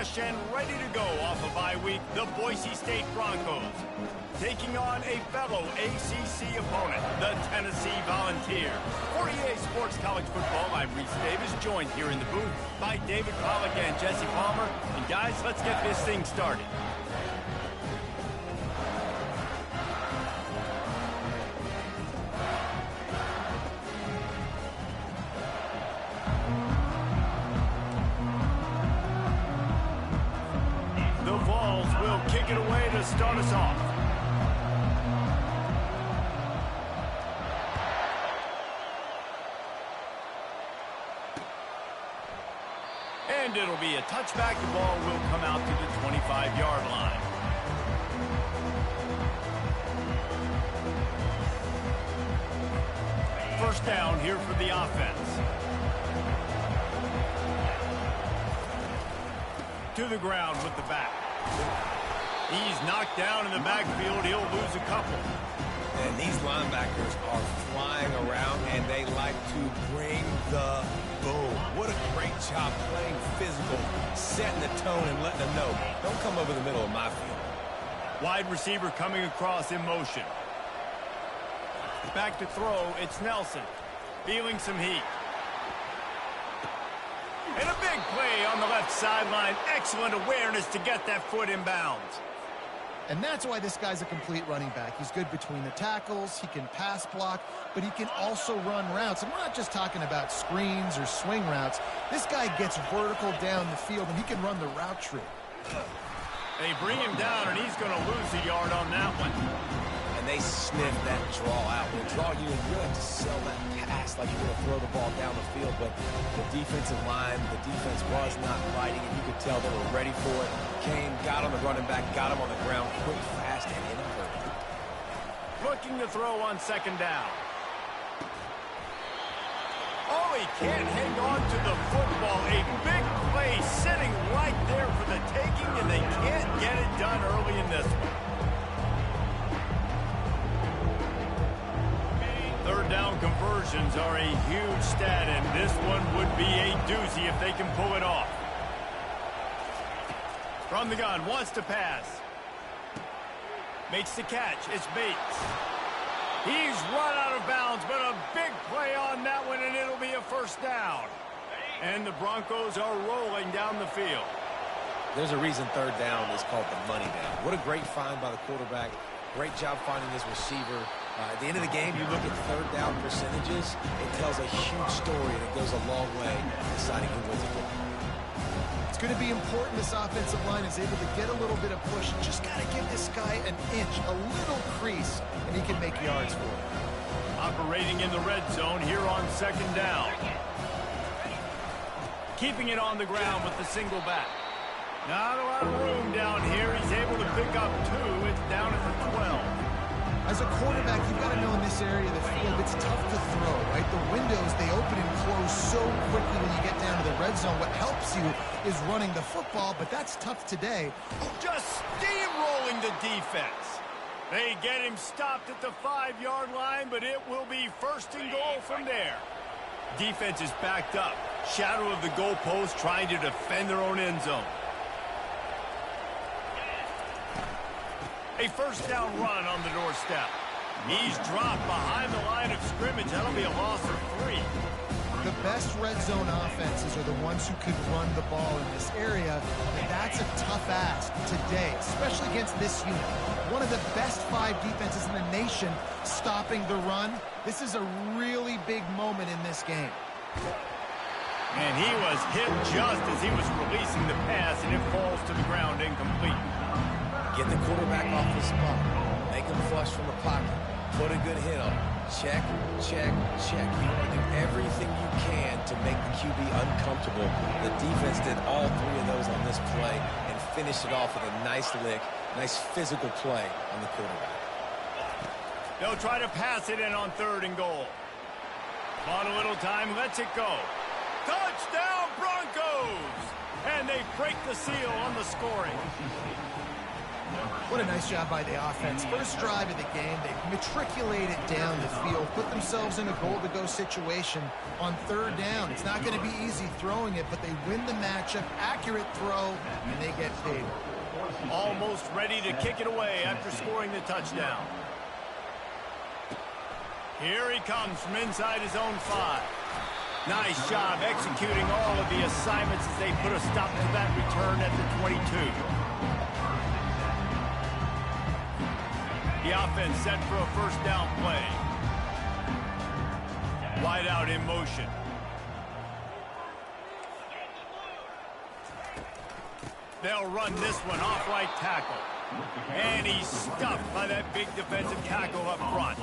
fresh and ready to go off a bye week, the Boise State Broncos. Taking on a fellow ACC opponent, the Tennessee Volunteers. For EA Sports College Football, I'm Reese Davis, joined here in the booth by David Pollack and Jesse Palmer. And guys, let's get this thing started. The Vols will kick it away to start us off. And it'll be a touchback. The ball will come out to the 25-yard line. First down here for the offense. To the ground with the back. He's knocked down in the backfield. He'll lose a couple. And these linebackers are flying around, and they like to bring the boom. What a great job playing physical, setting the tone and letting them know, don't come over the middle of my field. Wide receiver coming across in motion. Back to throw, it's Nelson. Feeling some heat. And a big play on the left sideline. Excellent awareness to get that foot in bounds. And that's why this guy's a complete running back. He's good between the tackles, he can pass block, but he can also run routes. And we're not just talking about screens or swing routes. This guy gets vertical down the field, and he can run the route tree. They bring him down, and he's going to lose a yard on that one. And they sniff that draw out. When draw you in, you have to sell that pass like you're going to throw the ball down the field. But the defensive line, the defense was not fighting, and you could tell they were ready for it. Came, got on the running back, got him on the ground quick, fast, and in a hurry. Looking to throw on second down. Oh, he can't hang on to the football. A big play sitting right there for the taking, and they can't get it done early in this one. Third down conversions are a huge stat, and this one would be a doozy if they can pull it off. From the gun, wants to pass. Makes the catch. It's Bates. He's run out of bounds, but a big play on that one, and it'll be a first down. And the Broncos are rolling down the field. There's a reason third down is called the money down. What a great find by the quarterback. Great job finding his receiver. At the end of the game, you look at third down percentages, it tells a huge story, and it goes a long way in deciding who wins a game. It's going to be important this offensive line is able to get a little bit of push. Just got to give this guy an inch, a little crease, and he can make yards for it. Operating in the red zone here on second down. Keeping it on the ground with the single back. Not a lot of room down here. He's able to pick up two. It's down at the 12. As a quarterback, you've got to know in this area of the field, it's tough to throw, right? The windows, they open and close so quickly when you get down to the red zone. What helps you is running the football, but that's tough today. Just steamrolling the defense. They get him stopped at the 5-yard line, but it will be first and goal from there. Defense is backed up. Shadow of the goalpost, trying to defend their own end zone. A first down run on the doorstep. He's dropped behind the line of scrimmage. That'll be a loss of 3. The best red zone offenses are the ones who could run the ball in this area, and that's a tough ask today, especially against this unit. One of the best 5 defenses in the nation stopping the run. This is a really big moment in this game. And he was hit just as he was releasing the pass, and it falls to the ground incomplete. Get the quarterback off the spot. Make him flush from the pocket. Put a good hit on him. Check, check, check. You want to do everything you can to make the QB uncomfortable. The defense did all 3 of those on this play and finished it off with a nice lick, nice physical play on the quarterback. They'll try to pass it in on third and goal. On a little time, lets it go. Touchdown, Broncos! And they break the seal on the scoring. What a nice job by the offense. First drive of the game, they matriculated down the field, put themselves in a goal-to-go situation on third down. It's not going to be easy throwing it, but they win the matchup, accurate throw, and they get paid. Almost ready to kick it away after scoring the touchdown. Here he comes from inside his own 5. Nice job executing all of the assignments as they put a stop to that return at the 22. The offense set for a first down play. Wide out in motion. They'll run this one off right tackle. And he's stuffed by that big defensive tackle up front.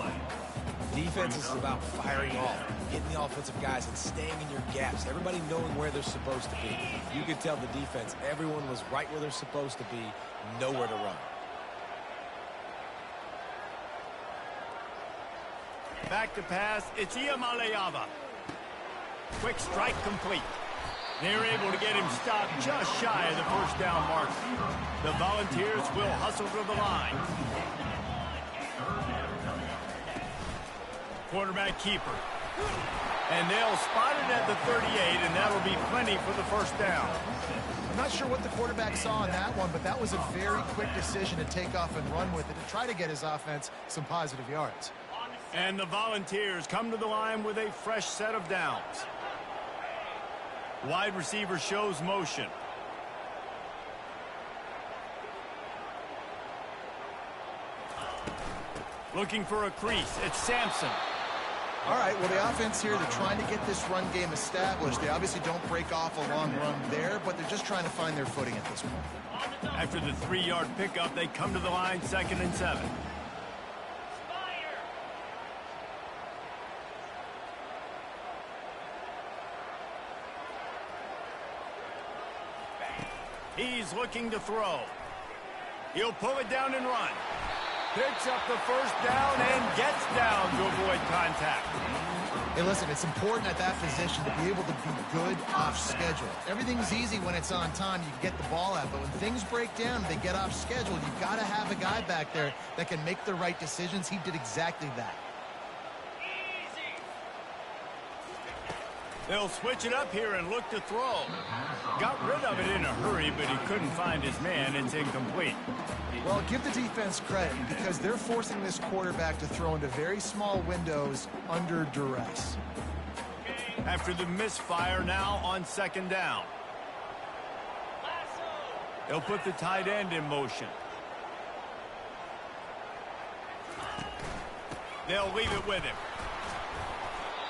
Defense is about firing off, getting the offensive guys and staying in your gaps. Everybody knowing where they're supposed to be. You could tell the defense, everyone was right where they're supposed to be, nowhere to run. Back to pass, it's Iamaleava. Quick strike complete. They're able to get him stopped just shy of the first down mark. The Volunteers will hustle to the line. Quarterback keeper. And they'll spot it at the 38, and that'll be plenty for the first down. I'm not sure what the quarterback saw on that one, but that was a very quick decision to take off and run with it to try to get his offense some positive yards. And the Volunteers come to the line with a fresh set of downs. Wide receiver shows motion. Looking for a crease. It's Sampson. All right, well, the offense here, they're trying to get this run game established. They obviously don't break off a long run there, but they're just trying to find their footing at this point. After the 3-yard pickup, they come to the line 2nd and 7. He's looking to throw. He'll pull it down and run. Picks up the first down and gets down to avoid contact. Hey, listen, it's important at that position to be able to be good off schedule. Everything's easy when it's on time. You can get the ball out, but when things break down, they get off schedule. You've got to have a guy back there that can make the right decisions. He did exactly that. They'll switch it up here and look to throw. Got rid of it in a hurry, but he couldn't find his man. It's incomplete. Well, give the defense credit because they're forcing this quarterback to throw into very small windows under duress. After the misfire, now on 2nd down. They'll put the tight end in motion. They'll leave it with him.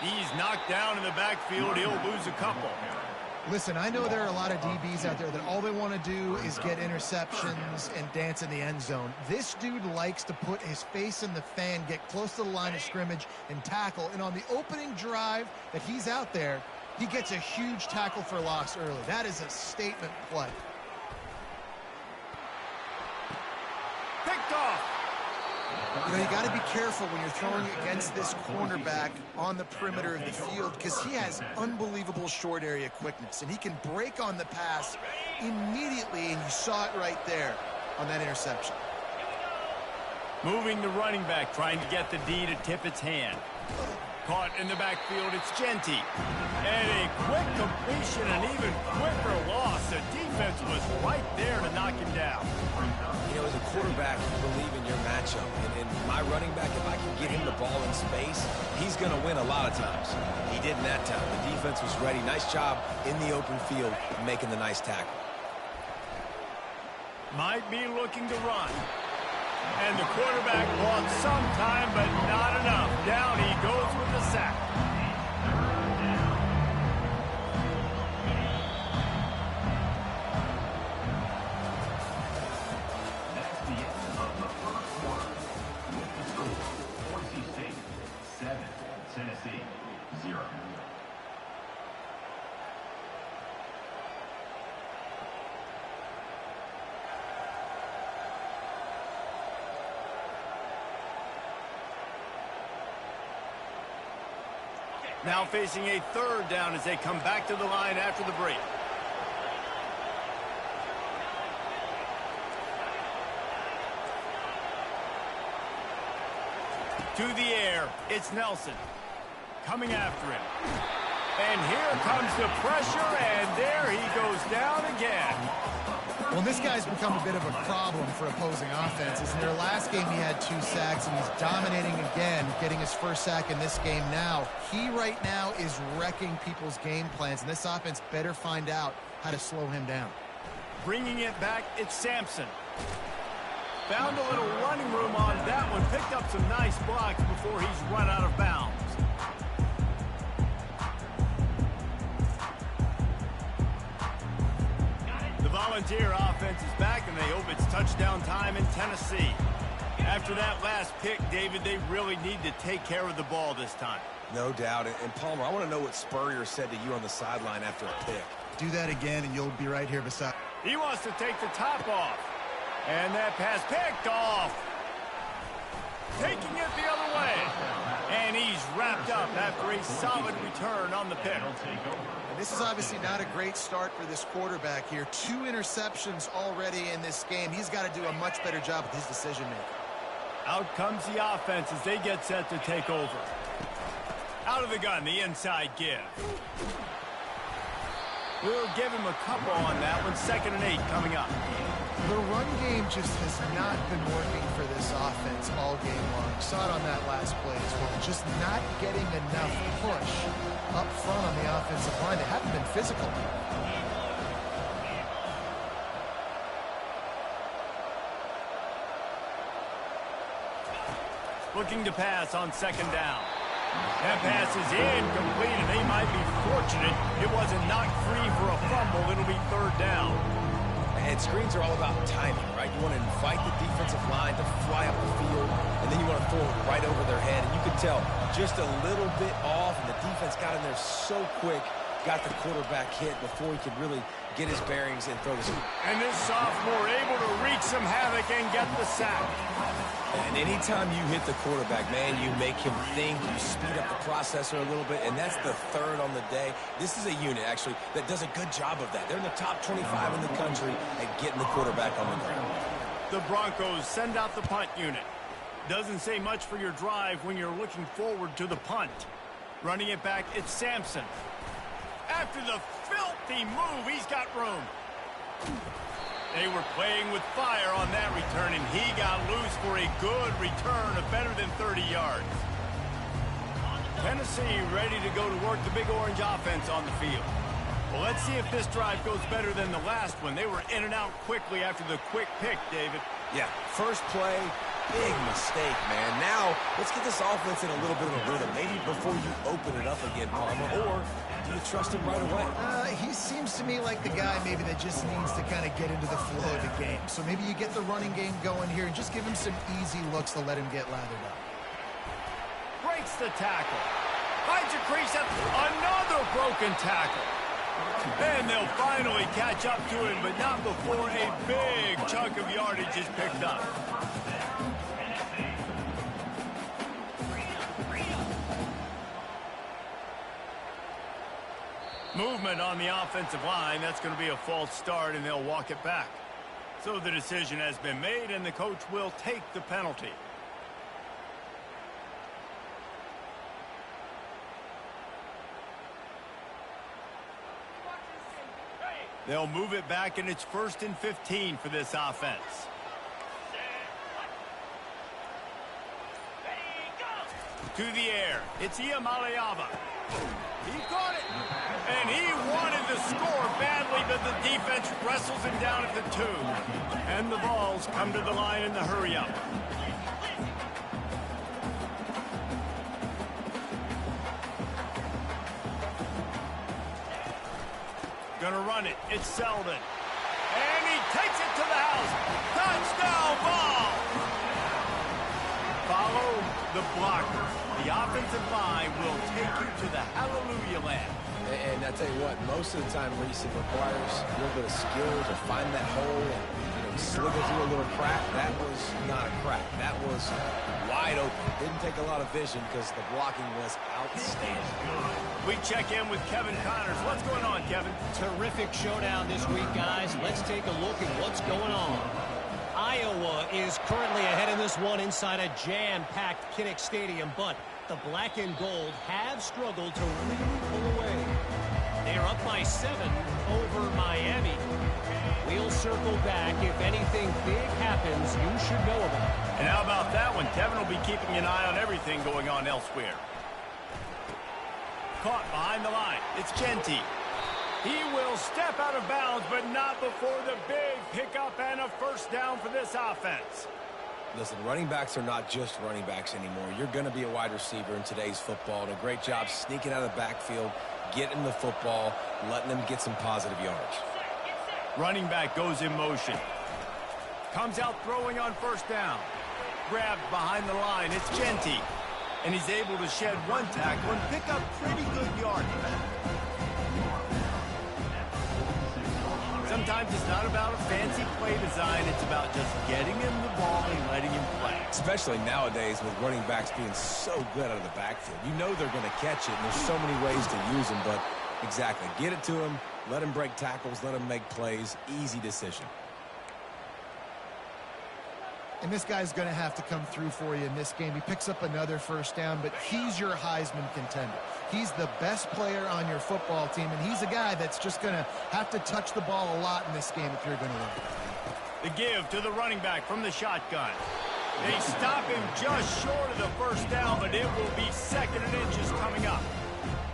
He's knocked down in the backfield. He'll lose a couple. Listen, I know there are a lot of DBs out there that all they want to do is get interceptions and dance in the end zone. This dude likes to put his face in the fan, get close to the line of scrimmage, and tackle. And on the opening drive that he's out there, he gets a huge tackle for loss early. That is a statement play. Picked off. You know, you got to be careful when you're throwing against this cornerback on the perimeter of the field because he has unbelievable short area quickness, and he can break on the pass immediately, and you saw it right there on that interception. Moving the running back, trying to get the D to tip its hand. Caught in the backfield, it's Genty. And a quick completion, an even quicker loss. The defense was right there to knock him down. You know, as a quarterback, you believe in your matchup. And my running back, if I can get him the ball in space, he's going to win a lot of times. He did in that time. The defense was ready. Nice job in the open field making the nice tackle. Might be looking to run. And the quarterback bought some time, but not enough. Down he goes with the sack. That's the end of the first quarter. With the score, Boise State 7, Tennessee 0. Now facing a 3rd down as they come back to the line after the break. To the air, it's Nelson. Coming after him. And here comes the pressure, and there he goes down again. Well, this guy's become a bit of a problem for opposing offenses. In their last game, he had 2 sacks, and he's dominating again, getting his first sack in this game now. He right now is wrecking people's game plans, and this offense better find out how to slow him down. Bringing it back, it's Sampson. Found a little running room on that one. Picked up some nice blocks before he's run out of bounds. The Volunteer offense is back, and they hope it's touchdown time in Tennessee. After that last pick, David, they really need to take care of the ball this time. No doubt. And Palmer, I want to know what Spurrier said to you on the sideline after a pick. Do that again, and you'll be right here beside. He wants to take the top off. And that pass picked off. Taking it the other way. And he's wrapped up after a solid return on the pick. And this is obviously not a great start for this quarterback here. 2 interceptions already in this game. He's got to do a much better job with his decision-making. Out comes the offense as they get set to take over. Out of the gun, the inside give. We'll give him a couple on that one. 2nd and 8 coming up. The run game just has not been working for this offense all game long. Saw it on that last play as well. Just not getting enough push up front on the offensive line. They haven't been physical. Looking to pass on 2nd down. That pass is incomplete, and they might be fortunate it wasn't knocked free for a fumble. It'll be 3rd down. And screens are all about timing, right? You want to invite the defensive line to fly up the field, and then you want to throw it right over their head. And you can tell just a little bit off, and the defense got in there so quick, got the quarterback hit before he could really get his bearings and throw the shoot. And this sophomore able to wreak some havoc and get the sack. And anytime you hit the quarterback, man, you make him think, you speed up the processor a little bit, and that's the 3rd on the day. This is a unit, actually, that does a good job of that. They're in the top 25 in the country at getting the quarterback on the ground. The Broncos send out the punt unit. Doesn't say much for your drive when you're looking forward to the punt. Running it back, it's Sampson. After the filthy move, he's got room. They were playing with fire on that return, and he got loose for a good return of better than 30 yards. Tennessee ready to go to work the Big Orange offense on the field. Well, let's see if this drive goes better than the last one. They were in and out quickly after the quick pick, David. Yeah, first play, big mistake, man. Now, let's get this offense in a little bit of a rhythm. Maybe before you open it up again, Palmer, or do you trust him right away? He seems to me like the guy maybe that just needs to kind of get into the flow of the game. So maybe you get the running game going here and just give him some easy looks to let him get lathered up. Breaks the tackle. Finds a crease at another broken tackle. And they'll finally catch up to him, but not before a big chunk of yardage is picked up. Movement on the offensive line. That's going to be a false start, and they'll walk it back. So the decision has been made, and the coach will take the penalty. They'll move it back, and it's 1st and 15 for this offense. To the air. It's Iamaleava. He caught it. And he wanted to score badly, but the defense wrestles him down at the 2. And the balls come to the line in the hurry-up. Gonna run it. It's Selden. And he takes it to the house. Touchdown ball! Follow the blocker. The offensive line will take you to the hallelujah land. And I tell you what, most of the time, Reese, it requires a little bit of skill to find that hole and slither through a little crack. That was not a crack. That was wide open. Didn't take a lot of vision because the blocking was outstanding. We check in with Kevin Connors. What's going on, Kevin? Terrific showdown this week, guys. Let's take a look at what's going on. Iowa is currently ahead in this one inside a jam-packed Kinnick Stadium, but the black and gold have struggled to really pull away. They are up by 7 over Miami. We'll circle back. If anything big happens, you should know about it. And how about that one? Kevin will be keeping an eye on everything going on elsewhere. Caught behind the line. It's Genty. He will step out of bounds, but not before the big pickup and a first down for this offense. Listen, running backs are not just running backs anymore. You're going to be a wide receiver in today's football. And a great job sneaking out of the backfield, getting the football, letting them get some positive yardage. Running back goes in motion. Comes out throwing on first down. Grabbed behind the line. It's Genty. And he's able to shed one tackle and pick up pretty good yardage. Sometimes it's not about a fancy play design. It's about just getting him the ball and letting him play. Especially nowadays with running backs being so good out of the backfield. You know they're going to catch it, and there's so many ways to use them. But exactly, get it to him, let him break tackles, let him make plays. Easy decision. And this guy's going to have to come through for you in this game. He picks up another first down, but he's your Heisman contender. He's the best player on your football team, and he's a guy that's just going to have to touch the ball a lot in this game if you're going to win. The give to the running back from the shotgun. They stop him just short of the first down, but it will be 2nd and inches coming up.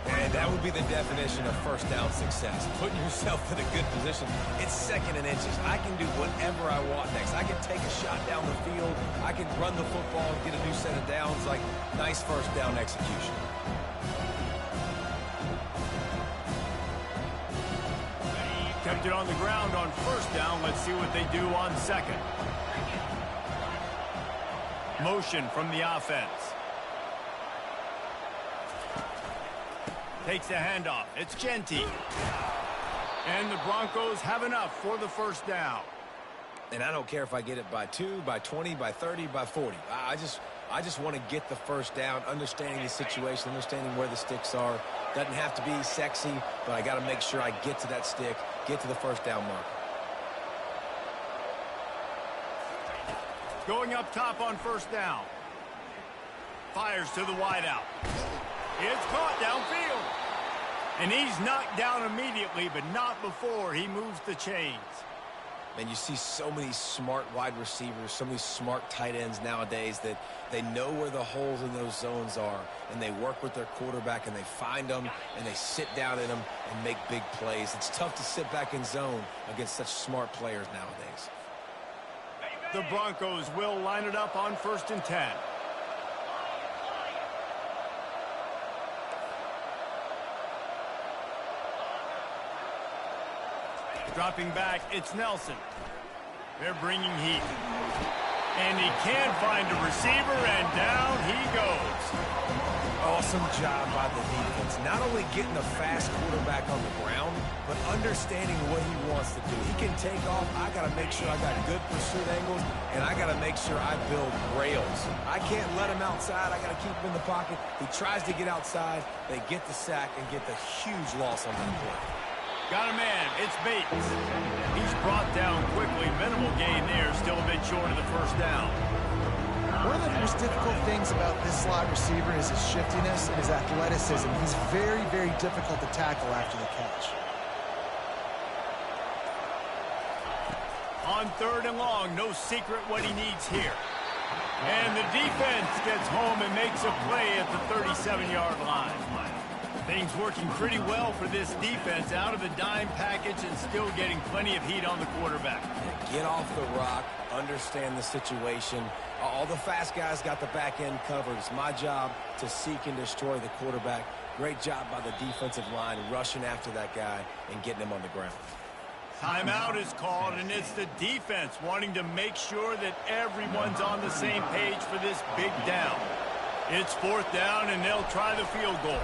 And that would be the definition of first down success. Putting yourself in a good position. It's 2nd and inches. I can do whatever I want next. I can take a shot down the field. I can run the football and get a new set of downs. Like, nice first down execution. Kept it on the ground on first down. Let's see what they do on 2nd. Motion from the offense. Takes the handoff. It's Genty. And the Broncos have enough for the first down. And I don't care if I get it by 2, by 20, by 30, by 40. I just want to get the first down, understanding the situation, understanding where the sticks are. Doesn't have to be sexy, but I got to make sure I get to that stick, get to the first down mark. Going up top on first down. Fires to the wideout. It's caught downfield. And he's knocked down immediately, but not before he moves the chains. And you see so many smart wide receivers, so many smart tight ends nowadays that they know where the holes in those zones are, and they work with their quarterback, and they find them, and they sit down in them and make big plays. It's tough to sit back in zone against such smart players nowadays. The Broncos will line it up on 1st and 10. Dropping back, it's Nelson. They're bringing heat. And he can't find a receiver, and down he goes. Awesome job by the defense. Not only getting the fast quarterback on the ground, but understanding what he wants to do. He can take off. I got to make sure I got good pursuit angles, and I got to make sure I build rails. I can't let him outside. I got to keep him in the pocket. He tries to get outside. They get the sack and get the huge loss on that play. Got a man. It's Bates. He's brought down quickly. Minimal gain there. Still a bit short of the first down. One of the most difficult things about this slot receiver is his shiftiness and his athleticism. He's very, very difficult to tackle after the catch. On 3rd and long, no secret what he needs here. And the defense gets home and makes a play at the 37-yard line. Things working pretty well for this defense, out of the dime package and still getting plenty of heat on the quarterback. Get off the rock, understand the situation. All the fast guys got the back end covered. It's my job to seek and destroy the quarterback. Great job by the defensive line, rushing after that guy and getting him on the ground. Timeout is called, and it's the defense wanting to make sure that everyone's on the same page for this big down. It's 4th down, and they'll try the field goal.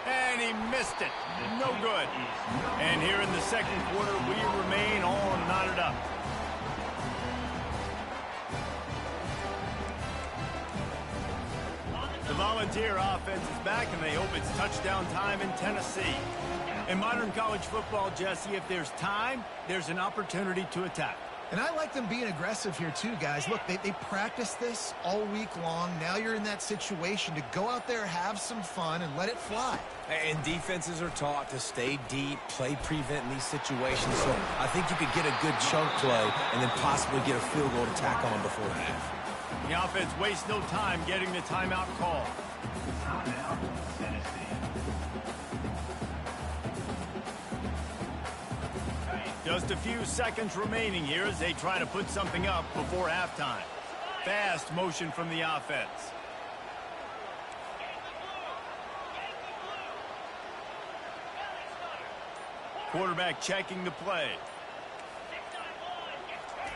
And he missed it. No good. And here in the 2nd quarter, we remain all knotted up. The Volunteer offense is back, and they hope it's touchdown time in Tennessee. In modern college football, Jesse, if there's time, there's an opportunity to attack. And I like them being aggressive here too, guys. Look, they practice this all week long. Now you're in that situation to go out there, have some fun, and let it fly. And defenses are taught to stay deep, play prevent in these situations. So I think you could get a good chunk play and then possibly get a field goal to tack on before the half. The offense wastes no time getting the timeout call. Timeout, Tennessee. Just a few seconds remaining here as they try to put something up before halftime. Fast motion from the offense. Quarterback checking the play.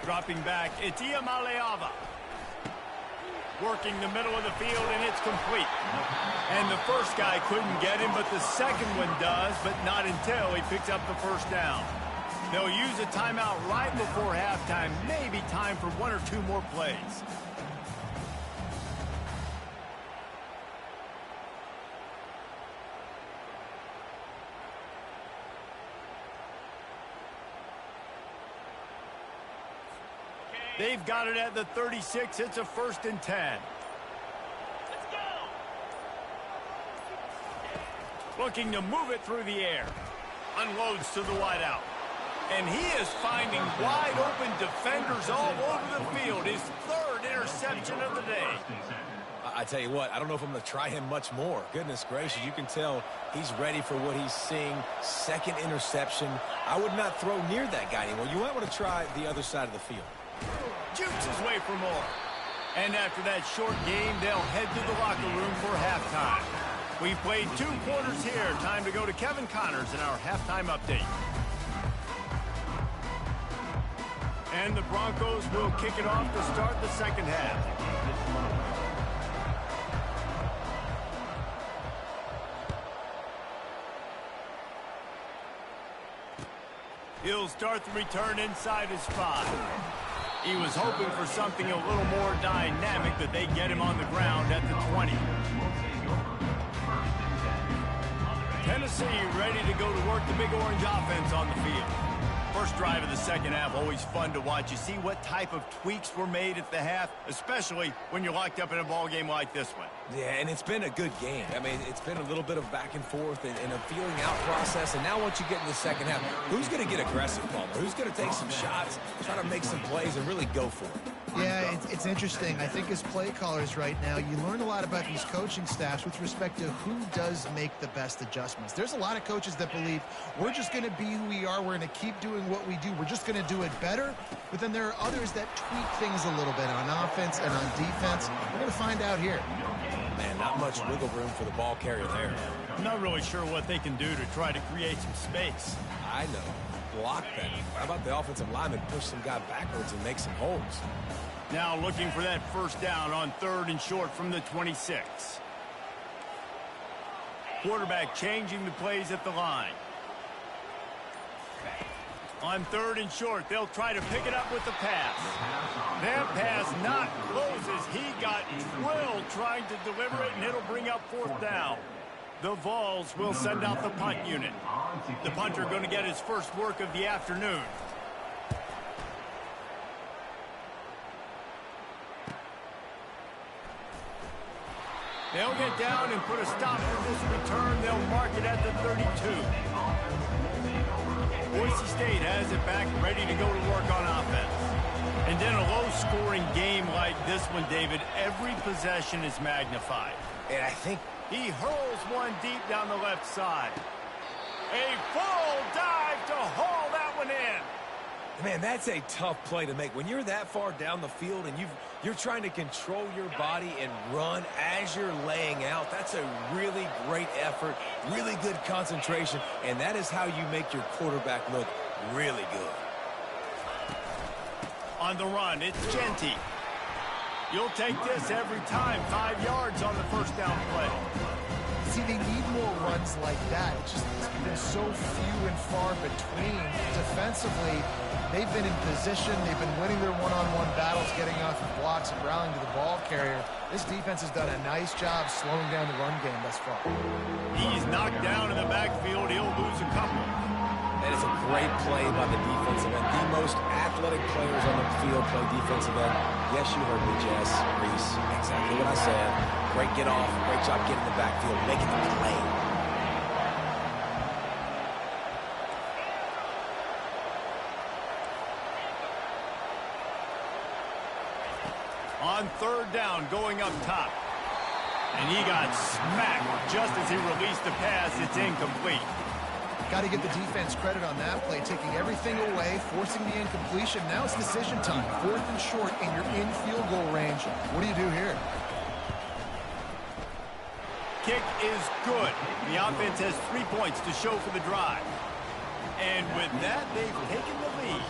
Dropping back, it's Iamaleava. Working the middle of the field, and it's complete. And the first guy couldn't get him, but the second one does, but not until he picks up the first down. They'll use a timeout right before halftime, maybe time for one or two more plays. They've got it at the 36. It's a 1st and 10. Let's go. Looking to move it through the air. Unloads to the wideout. And he is finding wide-open defenders all over the field. His 3rd interception of the day. I tell you what, I don't know if I'm going to try him much more. Goodness gracious, you can tell he's ready for what he's seeing. 2nd interception. I would not throw near that guy anymore. You might want to try the other side of the field. Jukes his way for more. And after that short game, they'll head to the locker room for halftime. We've played 2 quarters here. Time to go to Kevin Connors in our halftime update. And the Broncos will kick it off to start the second half. He'll start the return inside his 5. He was hoping for something a little more dynamic, but they get him on the ground at the 20. Tennessee ready to go to work the Big Orange offense on the field. First drive of the second half, always fun to watch. You see what type of tweaks were made at the half, especially when you're locked up in a ball game like this one. Yeah, and it's been a good game. I mean, it's been a little bit of back and forth and a feeling out process. And now once you get in the second half, who's going to get aggressive, Palmer? Who's going to take some shots, try to make some plays, and really go for it? Yeah, it's interesting. I think as play callers right now, you learn a lot about these coaching staffs with respect to who does make the best adjustments. There's a lot of coaches that believe we're just going to be who we are. We're going to keep doing what we do. We're just going to do it better. But then there are others that tweak things a little bit on offense and on defense. We're going to find out here. Man, not much wiggle room for the ball carrier there. I'm not really sure what they can do to try to create some space. I know. Block better. How about the offensive lineman push some guy backwards and make some holes? Now looking for that first down on 3rd and short from the 26. Quarterback changing the plays at the line. On 3rd and short, they'll try to pick it up with the pass. That pass not close as he got drilled trying to deliver it, and it'll bring up 4th down. The Vols will send out the punt unit. The punter going to get his first work of the afternoon. They'll get down and put a stop to this return. They'll mark it at the 32. Boise State has it back, ready to go to work on offense. And in a low-scoring game like this one, David, every possession is magnified. And I think he hurls one deep down the left side. A full dive to haul that one in. Man, that's a tough play to make. When you're that far down the field and you're trying to control your body and run as you're laying out, that's a really great effort, really good concentration, and that is how you make your quarterback look really good. On the run, it's Genty. You'll take this every time. 5 yards on the first down play. See, they need more runs like that. It's just been so few and far between. Defensively, defensively, they've been in position. They've been winning their one-on-one battles, getting off of blocks and rallying to the ball carrier. This defense has done a nice job slowing down the run game thus far. He's knocked down in the backfield. He'll lose a couple. And it's a great play by the defensive end. The most athletic players on the field play defensive end. Yes, you heard me, Jess, Reese. Exactly what I said. Great get off. Great job getting in the backfield, making the play. On third down, going up top. And he got smacked just as he released the pass. It's incomplete. Got to give the defense credit on that play, taking everything away, forcing the incompletion. Now it's decision time. 4th and short, and you're in field goal range. What do you do here? Kick is good. The offense has 3 points to show for the drive. And with that, they've taken the lead.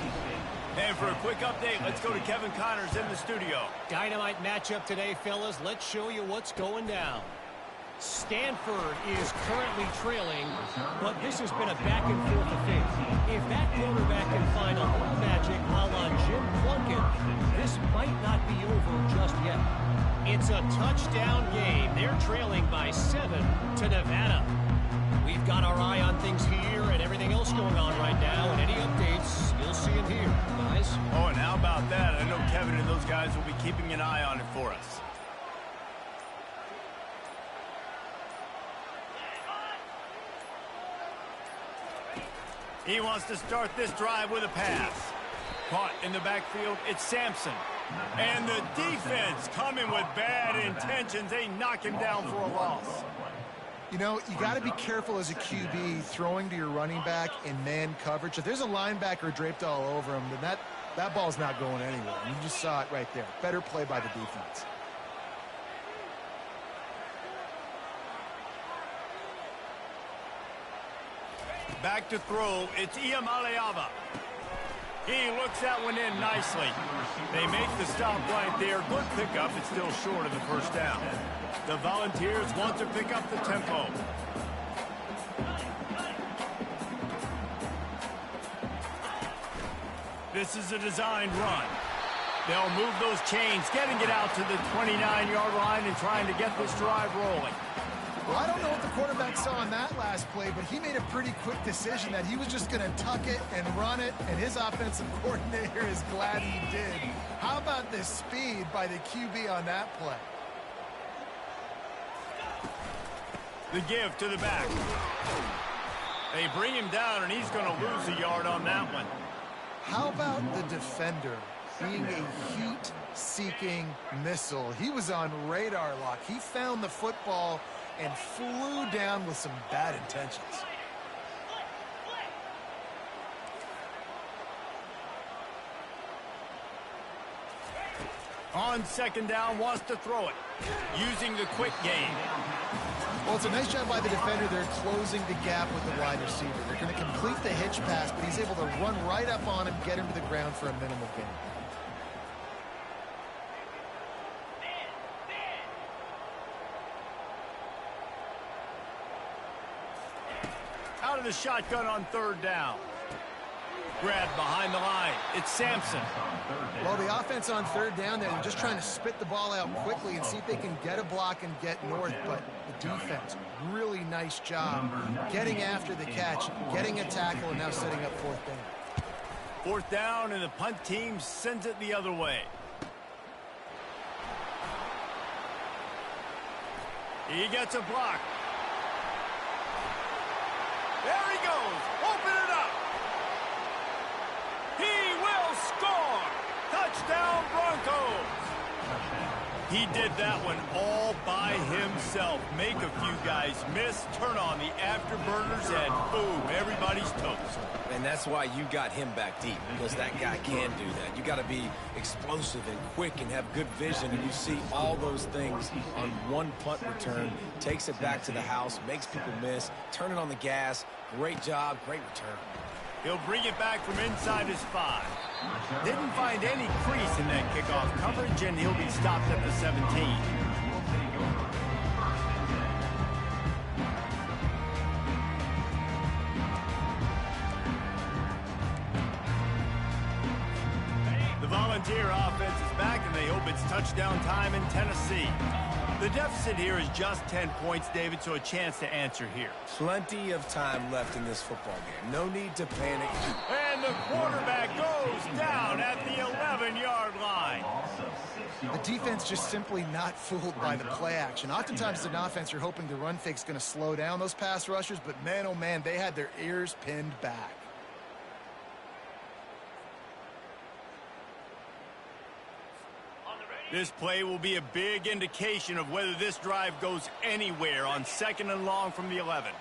And for a quick update, let's go to Kevin Connors in the studio. Dynamite matchup today, fellas. Let's show you what's going down. Stanford is currently trailing, but this has been a back-and-forth affair. If that quarterback can find a little magic a la Jim Plunkett, this might not be over just yet. It's a touchdown game. They're trailing by 7 to Nevada. We've got our eye on things here and everything else going on right now, and any updates, you'll see it here, guys. Oh, and how about that? I know Kevin and those guys will be keeping an eye on it for us. He wants to start this drive with a pass. Caught in the backfield, it's Sampson. And the defense coming with bad intentions. They knock him down for a loss. You know, you got to be careful as a QB throwing to your running back in man coverage. If there's a linebacker draped all over him, then that ball's not going anywhere. You just saw it right there. Better play by the defense. Back to throw, it's Iamaleava. He looks that one in nicely. They make the stop right there. Good pickup. It's still short of the first down. The Volunteers want to pick up the tempo. This is a designed run. They'll move those chains, getting it out to the 29-yard line and trying to get this drive rolling. Well, I don't know what the quarterback saw on that last play, but he made a pretty quick decision that he was just going to tuck it and run it, and his offensive coordinator is glad he did. How about the speed by the QB on that play? The give to the back. They bring him down, and he's going to lose a yard on that one. How about the defender being a heat-seeking missile? He was on radar lock. He found the football and flew down with some bad intentions. On second down, wants to throw it, using the quick game. Well, it's a nice job by the defender. They're closing the gap with the wide receiver. They're going to complete the hitch pass, but he's able to run right up on him, get him to the ground for a minimal gain. Out of the shotgun on third down. Grabbed behind the line. It's Sampson. Well, the offense on third down, they're just trying to spit the ball out quickly and see if they can get a block and get north. But the defense, really nice job getting after the catch, getting a tackle, and now setting up fourth down. Fourth down, and the punt team sends it the other way. He gets a block. There he goes. Open it up. He will score. Touchdown, Broncos. He did that one all by himself. Make a few guys miss, turn on the afterburners, and boom, everybody's toast. And that's why you got him back deep, because that guy can do that. You got to be explosive and quick and have good vision, and you see all those things on one punt return. Takes it back to the house, makes people miss, turning on the gas. Great job, great return. He'll bring it back from inside his 5. Didn't find any crease in that kickoff coverage, and he'll be stopped at the 17. Volunteer offense is back, and they hope it's touchdown time in Tennessee. The deficit here is just 10 points, David, so a chance to answer here. Plenty of time left in this football game. No need to panic. And the quarterback goes down at the 11-yard line. The defense just simply not fooled by the play action. Oftentimes, as an offense, you're hoping the run fake's going to slow down those pass rushers, but man, oh man, they had their ears pinned back. This play will be a big indication of whether this drive goes anywhere on 2nd and long from the 11.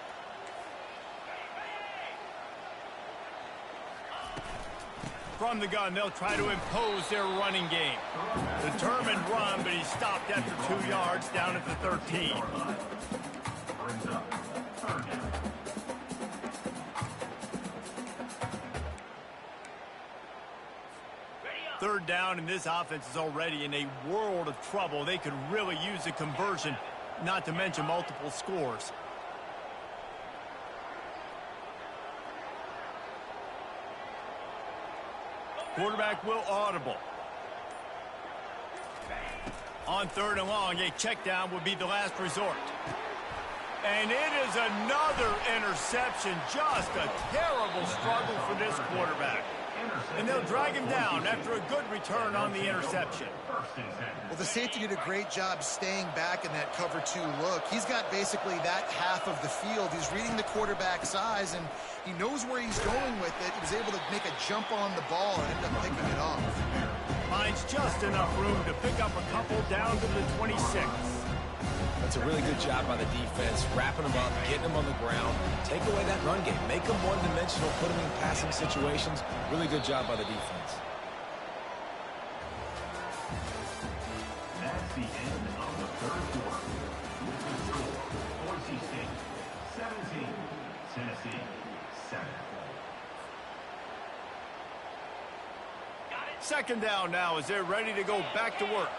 From the gun, they'll try to impose their running game. Determined run, but he's stopped after 2 yards down at the 13. Brings up third down. Third down, and this offense is already in a world of trouble. They could really use a conversion, not to mention multiple scores. Quarterback will audible. On 3rd and long, a check down would be the last resort. And it is another interception. Just a terrible struggle for this quarterback. And they'll drag him down after a good return on the interception. Well, the safety did a great job staying back in that cover 2 look. He's got basically that half of the field. He's reading the quarterback's eyes, and he knows where he's going with it. He was able to make a jump on the ball and end up picking it off. Finds just enough room to pick up a couple down to the 26. That's a really good job by the defense, wrapping them up, getting them on the ground. Take away that run game. Make them one-dimensional, put them in passing situations. Really good job by the defense. That's the end of the third quarter. With the score, Boise State 17, Tennessee 7. 2nd down now as they're ready to go back to work.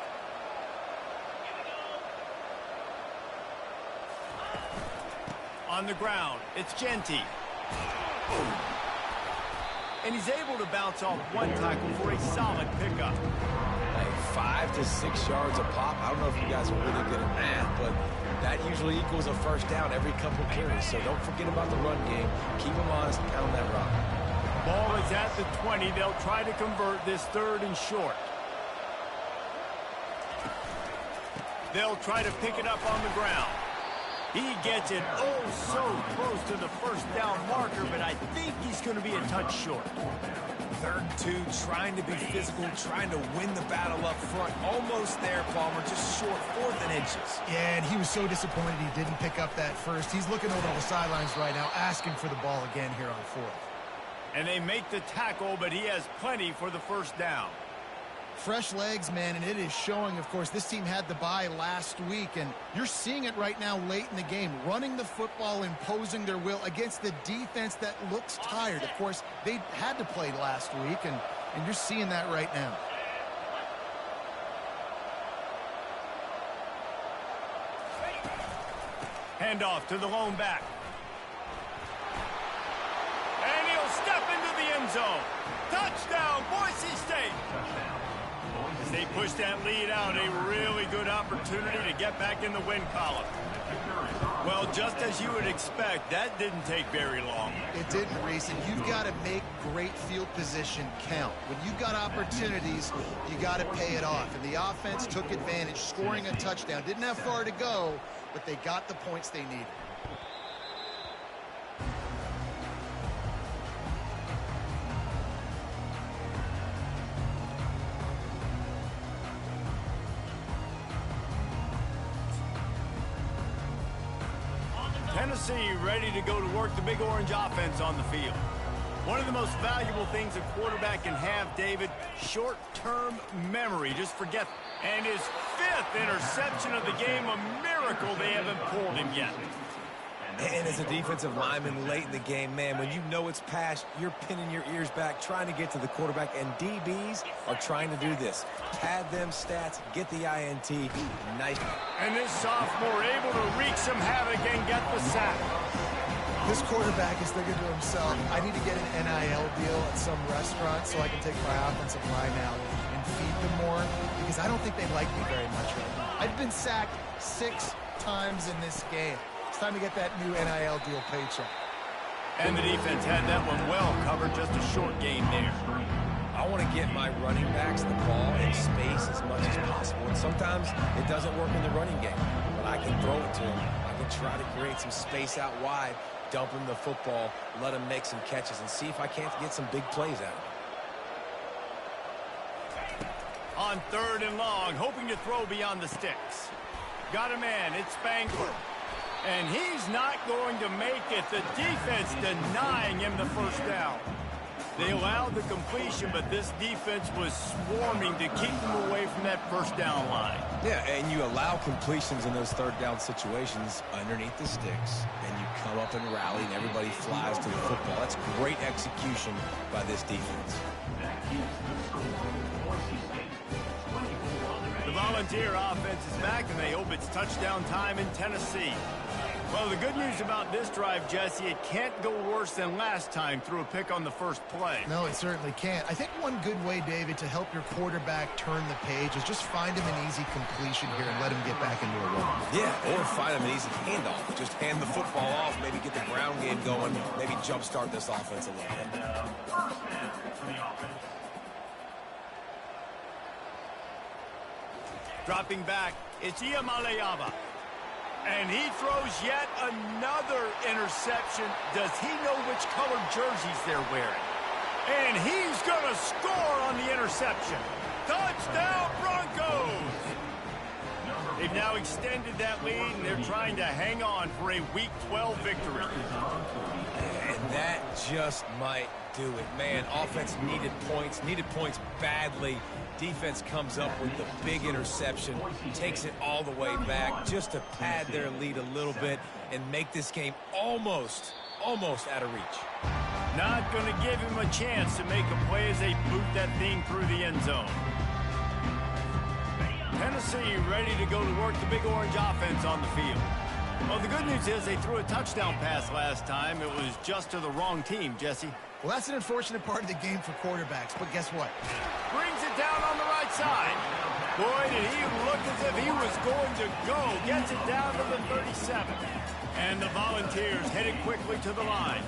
On the ground, it's Genty. And he's able to bounce off one tackle for a solid pickup. Hey, 5 to 6 yards a pop. I don't know if you guys are really good at math, but that usually equals a first down every couple carries. So don't forget about the run game. Keep them honest and pound that rock. Ball is at the 20. They'll try to convert this 3rd and short. They'll try to pick it up on the ground. He gets it oh so close to the first down marker, but I think he's going to be a touch short. 3rd and 2, trying to be physical, trying to win the battle up front. Almost there, Palmer, just short, 4th and inches. Yeah, and he was so disappointed he didn't pick up that first. He's looking over the sidelines right now, asking for the ball again here on 4th. And they make the tackle, but he has plenty for the first down. Fresh legs, man, and it is showing. Of course, this team had the bye last week, and you're seeing it right now late in the game. Running the football, imposing their will against the defense that looks tired. Of course, they had to play last week, and you're seeing that right now. Handoff to the lone back. And he'll step into the end zone. Touchdown, Boise State. As they push that lead out, a really good opportunity to get back in the win column. Well, just as you would expect, that didn't take very long. It didn't, Reese, and you've got to make great field position count. When you've got opportunities, you got to pay it off. And the offense took advantage, scoring a touchdown. Didn't have far to go, but they got the points they needed. Tennessee ready to go to work the Big Orange offense on the field. One of the most valuable things a quarterback can have, David, short-term memory. Just forget. And his 5th interception of the game, a miracle they haven't pulled him yet. And as a defensive lineman late in the game, man, when you know it's past, you're pinning your ears back, trying to get to the quarterback, and DBs are trying to do this. Pad them stats, get the INT. Nice. And this sophomore able to wreak some havoc and get the sack. This quarterback is thinking to himself, I need to get an NIL deal at some restaurant so I can take my offensive line out and feed them more, because I don't think they like me very much right now. I've been sacked 6 times in this game. It's time to get that new NIL deal paycheck. And the defense had that one well covered, just a short gain there. I want to get my running backs the ball in space as much as possible. And sometimes it doesn't work in the running game, but I can throw it to them. I can try to create some space out wide, dump him the football, let him make some catches, and see if I can't get some big plays out of him. On 3rd and long, hoping to throw beyond the sticks. Got a man, it's Spangler. And he's not going to make it. The defense denying him the first down. They allowed the completion, but this defense was swarming to keep them away from that first down line. Yeah, and you allow completions in those 3rd down situations underneath the sticks, and you come up and rally, and everybody flies to the football. That's great execution by this defense. The Volunteer offense is back, and they hope it's touchdown time in Tennessee. Well, the good news about this drive, Jesse, it can't go worse than last time through a pick on the first play. No, it certainly can't. I think one good way, David, to help your quarterback turn the page is just find him an easy completion here and let him get back into a run. Yeah, or find him an easy handoff. Just hand the football off, maybe get the ground game going, maybe jumpstart this offense a little bit. Dropping back, it's Iamaleava. And he throws yet another interception. Does he know which colored jerseys they're wearing? And he's going to score on the interception. Touchdown, Broncos! They've now extended that lead, and they're trying to hang on for a Week 12 victory. And that just might do it. Man, offense needed points badly. Defense comes up with the big interception, takes it all the way back just to pad their lead a little bit and make this game almost out of reach. Not going to give him a chance to make a play as they boot that thing through the end zone. Tennessee ready to go to work the Big Orange offense on the field. Well, the good news is they threw a touchdown pass last time. It was just to the wrong team, Jesse. Well, that's an unfortunate part of the game for quarterbacks, but guess what? Brings it down on the right side. Boy, did he look as if he was going to go. Gets it down to the 37. And the Volunteers headed quickly to the line.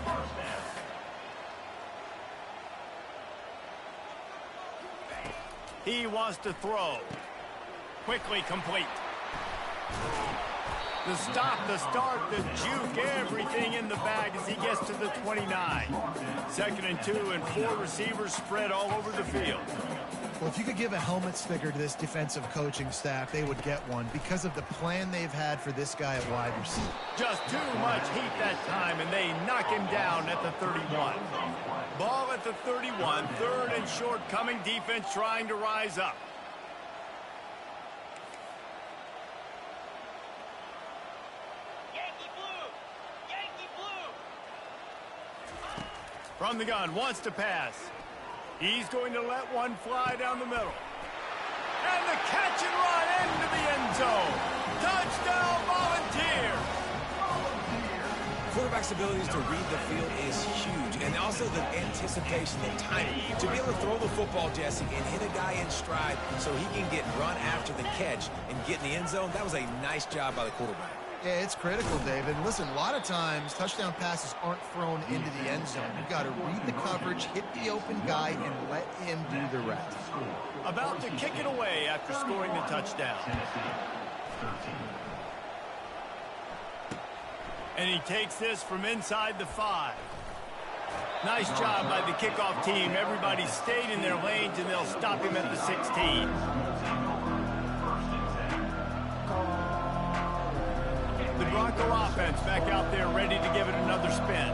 He wants to throw. Quickly complete. The stop, the start, the juke, everything in the bag as he gets to the 29. 2nd and 2, and 4 receivers spread all over the field. Well, if you could give a helmet sticker to this defensive coaching staff, they would get one because of the plan they've had for this guy at wide receiver. Just too much heat that time, and they knock him down at the 31. Ball at the 31, 3rd and short, coming defense trying to rise up. From the gun, wants to pass. He's going to let one fly down the middle. And the catch and run into the end zone. Touchdown, Volunteers! Quarterback's abilities to read the field is huge, and also the anticipation, the timing. To be able to throw the football, Jesse, and hit a guy in stride so he can get run after the catch and get in the end zone, that was a nice job by the quarterback. Yeah, it's critical, David. Listen, a lot of times touchdown passes aren't thrown into the end zone. You've got to read the coverage, hit the open guy, and let him do the rest. About to kick it away after scoring the touchdown. And he takes this from inside the 5. Nice job by the kickoff team. Everybody stayed in their lanes, and they'll stop him at the 16. The Bronco offense back out there ready to give it another spin.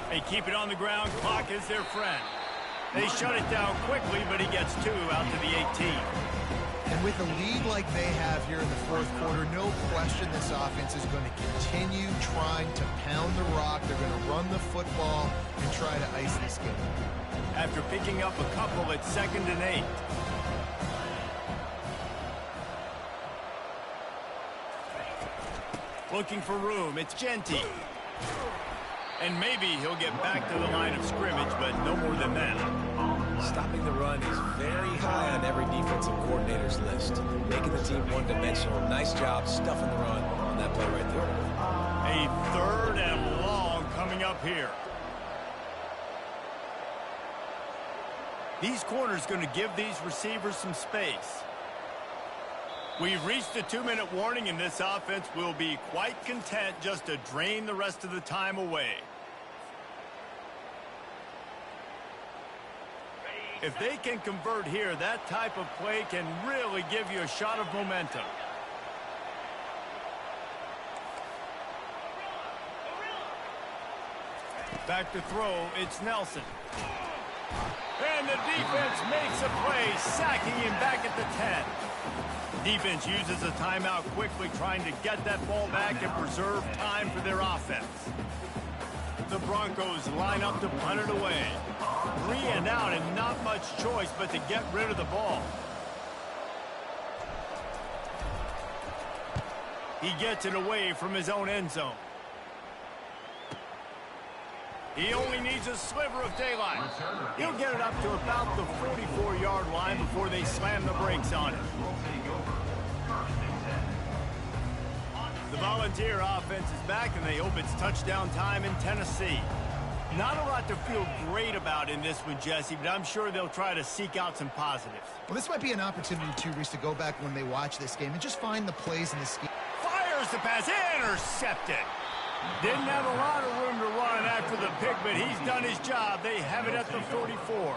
They keep it on the ground. Clock is their friend. They shut it down quickly, but he gets 2 out to the 18. And with a lead like they have here in the 4th quarter, no question this offense is going to continue trying to pound the rock. They're going to run the football and try to ice this game. After picking up a couple at 2nd and 8. Looking for room. It's Genty. And maybe he'll get back to the line of scrimmage, but no more than that. Stopping the run is very high on every defensive coordinator's list. Making the team one-dimensional. Nice job stuffing the run on that play right there. A 3rd and long coming up here. These corners going to give these receivers some space. We've reached the 2-minute warning, and this offense will be quite content just to drain the rest of the time away. If they can convert here, that type of play can really give you a shot of momentum. Back to throw, it's Nelson. And the defense makes a play, sacking him back at the 10. Defense uses a timeout quickly, trying to get that ball back and preserve time for their offense. The Broncos line up to punt it away. 3 and out, and not much choice but to get rid of the ball. He gets it away from his own end zone. He only needs a sliver of daylight. He'll get it up to about the 44-yard line before they slam the brakes on it. The Volunteer offense is back, and they hope it's touchdown time in Tennessee. Not a lot to feel great about in this one, Jesse, but I'm sure they'll try to seek out some positives. Well, this might be an opportunity, too, Reese, to go back when they watch this game and just find the plays in the scheme. Fires the pass, intercepted. Didn't have a lot of room to run after the pick, but he's done his job. They have it at the 44.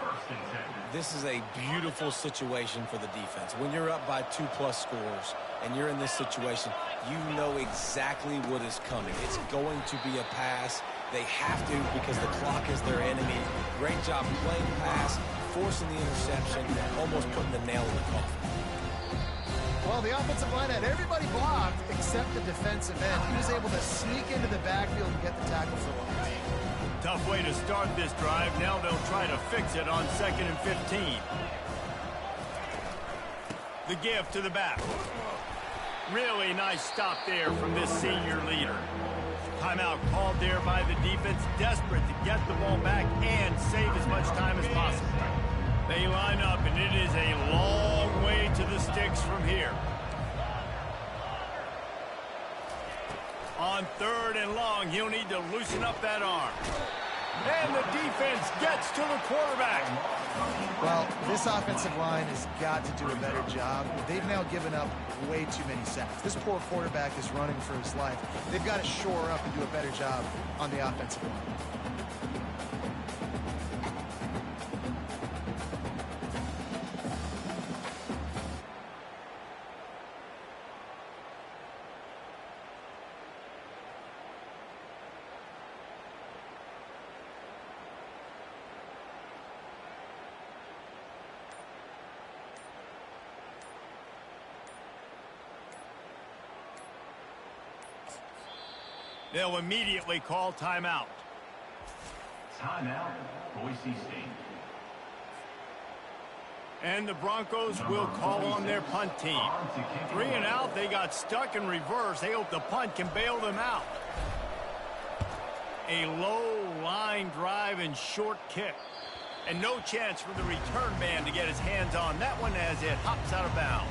This is a beautiful situation for the defense. When you're up by 2+ scores and you're in this situation, you know exactly what is coming. It's going to be a pass. They have to because the clock is their enemy. Great job playing pass, forcing the interception, almost putting the nail in the coffin. Well, the offensive line had everybody blocked except the defensive end. He was able to sneak into the backfield and get the tackle for loss. Tough way to start this drive. Now they'll try to fix it on 2nd and 15. The give to the back. Really nice stop there from this senior leader. Timeout called there by the defense, desperate to get the ball back and save as much time as possible. They line up, and it is a long way to the sticks from here. On 3rd and long, he'll need to loosen up that arm. And the defense gets to the quarterback. Well, this offensive line has got to do a better job. They've now given up way too many sacks. This poor quarterback is running for his life. They've got to shore up and do a better job on the offensive line. They'll immediately call timeout. Timeout, Boise State. And the Broncos will call on their punt team. 3 and out, they got stuck in reverse. They hope the punt can bail them out. A low line drive and short kick. And no chance for the return man to get his hands on that one as it hops out of bounds.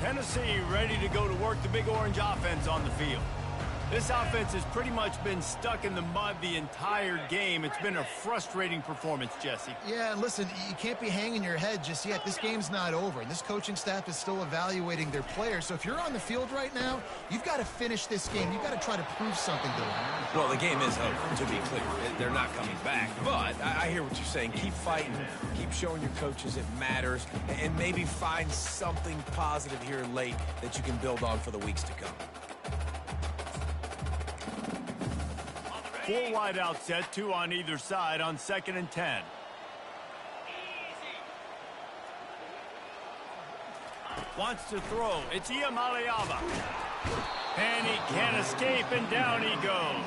Tennessee ready to go to work the Big Orange offense on the field. This offense has pretty much been stuck in the mud the entire game. It's been a frustrating performance, Jesse. Yeah, and listen, you can't be hanging your head just yet. This game's not over, and this coaching staff is still evaluating their players. So if you're on the field right now, you've got to finish this game. You've got to try to prove something to them. Well, the game is over, to be clear. They're not coming back. But I hear what you're saying. Keep fighting. Keep showing your coaches it matters. And maybe find something positive here late that you can build on for the weeks to come. 4 wide out set, 2 on either side on 2nd and 10. Wants to throw. It's Iamaleava. And he can't escape, and down he goes.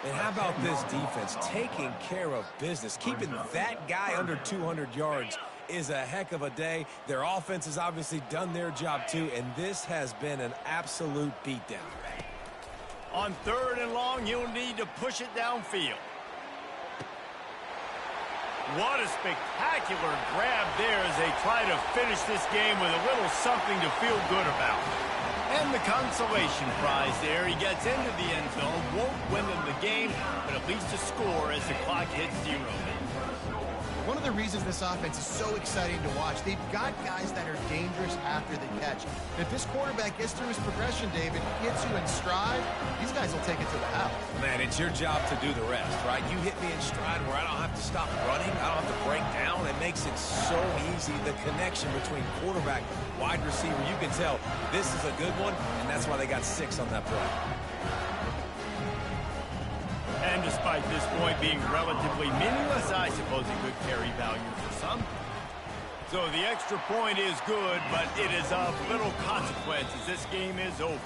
And how about this defense taking care of business, keeping that guy under 200 yards is a heck of a day. Their offense has obviously done their job too, and this has been an absolute beatdown. On 3rd and long, he'll need to push it downfield. What a spectacular grab there as they try to finish this game with a little something to feel good about. And the consolation prize there. He gets into the end zone, won't win them the game, but at least a score as the clock hits 0. One of the reasons this offense is so exciting to watch, they've got guys that are dangerous after the catch. If this quarterback gets through his progression, David, gets you in stride, these guys will take it to the house. Man, it's your job to do the rest, right? You hit me in stride where I don't have to stop running. I don't have to break down. It makes it so easy. The connection between quarterback, wide receiver, you can tell this is a good one, and that's why they got 6 on that play. And despite this point being relatively meaningless, I suppose a good carry value for some. So the extra point is good, but it is of little consequence as this game is over.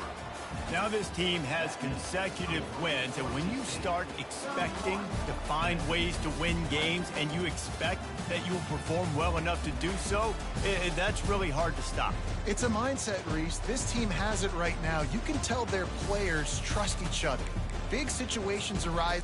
Now this team has consecutive wins, and when you start expecting to find ways to win games and you expect that you'll perform well enough to do so, that's really hard to stop. It's a mindset, Reese. This team has it right now. You can tell their players trust each other. Big situations arise.